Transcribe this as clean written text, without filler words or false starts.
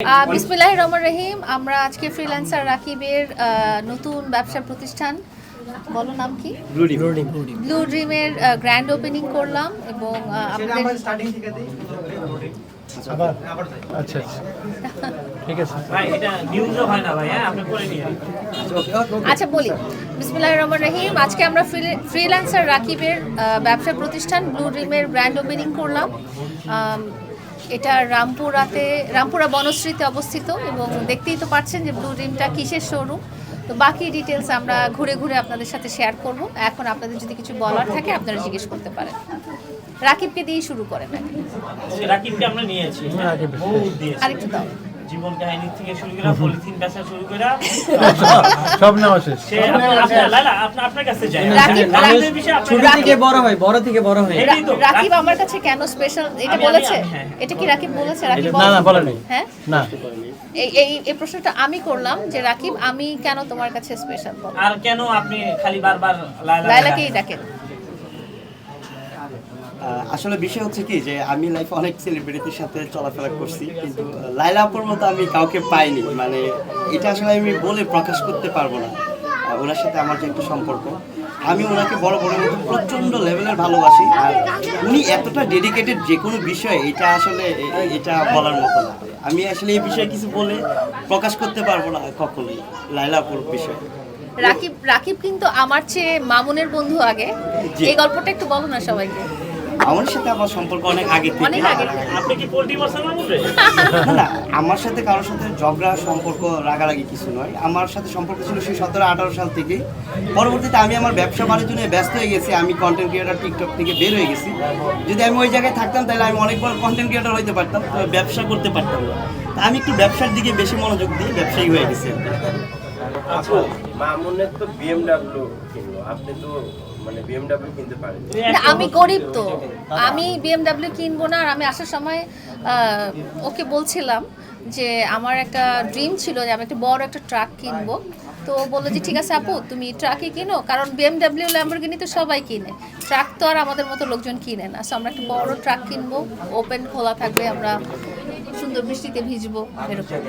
বিসমিল্লাহির রহমানির রহিম। আমরা আজকে ফ্রিল্যান্সার রাকিবের নতুন ব্যবসা প্রতিষ্ঠান, বলো নাম কি, ব্লু ড্রিমের গ্র্যান্ড ওপেনিং করলাম এবং আপনাদের আচ্ছা ঠিক আছে ভাই এটা নিউজও হয় না ভাই, হ্যাঁ আপনি করে নিয়ে আচ্ছা বলি। বিসমিল্লাহির রহমানির রহিম। আজকে আমরা ফ্রিল্যান্সার রাকিবের ব্যবসা প্রতিষ্ঠান ব্লু ড্রিমের গ্র্যান্ড ওপেনিং করলাম। এটা রামপুরা বনশ্রীতে অবস্থিত এবং দেখতেই তো পাচ্ছেন যে ব্লু ড্রিমটা কিসের শোরুম। তো বাকি ডিটেলস আমরা ঘুরে ঘুরে আপনাদের সাথে শেয়ার করব। এখন আপনাদের যদি কিছু বলার থাকে আপনারা জিজ্ঞেস করতে পারেন। রাকিবকে দিয়ে শুরু করেন। রাকিবকে আমরা নিয়েছি, আরেকটু দাও। জীবন কাহিনী থেকে শুরু করে পলিথিন বেচা শুরু করে সব নেওয়া শেষ। সে আপনার কাছে যায়। রাকিব বিষয়ে ছোট থেকে বড় হয়, বড় থেকে বড় হয়। রাকিব আমার কাছে কেন স্পেশাল এটা বলেছে? এটা কি রাকিব বলেছে? রাকিব না বলে নাই। হ্যাঁ না, এই প্রশ্নটা আমি করলাম যে রাকিব আমি কেন তোমার কাছে স্পেশাল, আর কেন আপনি খালি বারবার লায়লাকেই ডাকেন? আসলে বিষয় হচ্ছে কি যে আমি লাইফে অনেক সেলিব্রিটির সাথে চলাফেরা করছি, কিন্তু লায়লা আপুর মতো আমি কাউকে পাইনি। মানে এটা আসলে আমি বলে প্রকাশ করতে পারবো না। ওনার সাথে আমার যে একটু সম্পর্ক, আমি ওনাকে বড় বোনের মতো প্রচণ্ড লেভেলের ভালোবাসি। আর উনি এতটা ডেডিকেটেড যে কোনো বিষয়ে, এটা আসলে এটা বলার মতো না। আমি আসলে এই বিষয়ে কিছু বলে প্রকাশ করতে পারবো না কখনোই লায়লা আপুর বিষয়ে। রাকিব কিন্তু আমার চেয়ে মামুনের বন্ধু আগে। এই গল্পটা একটু বলো না সবাইকে। আমার সাথে আমার সম্পর্ক অনেক আগে থেকে। অনেক আগে থেকে। আপনি কি পোল্ট্রি মশলা বলবেন? না, আমার সাথে কারোর সাথে ঝগড়া সম্পর্ক রাগারাগি কিছু নয়। আমার সাথে সম্পর্ক ছিল সেই 17-18 সাল থেকে। পরবর্তীতে আমি আমার ব্যবসা বাণিজ্য নিয়ে ব্যস্ত হয়ে গেছি। আমি কন্টেন্ট ক্রিয়েটার, টিকটক থেকে বের হয়ে গেছি। যদি আমি ওই জায়গায় থাকতাম তাহলে আমি অনেক বড় কন্টেন্ট ক্রিয়েটার হইতে পারতাম, তবে ব্যবসা করতে পারতাম না। তা আমি একটু ব্যবসার দিকে বেশি মনোযোগ দিয়ে ব্যবসায়ী হয়ে গেছি। আপু মামুনের তো বিএমডব্লিউ কিনলো, আপনি তো মানে বিএমডব্লিউ কিনতে পারেন। না, আমি গরিব তো, আমি বিএমডব্লিউ কিনবো না। আর আমি আসার সময় ওকে বলছিলাম যে আমার একটা ড্রিম ছিল যে আমি একটা বড় একটা ট্রাক কিনবো। তো ও বললো যে ঠিক আছে আপু তুমি ট্রাকই কিনো, কারণ বিএমডব্লিউ ল্যাম্বরগিনি তো সবাই কিনে, ট্রাক তো আর আমাদের মতো লোকজন কিনে না। সো আমরা একটা বড় ট্রাক কিনবো, ওপেন খোলা থাকবে, আমরা সুন্দর বৃষ্টিতে ভিজবো, এরকম।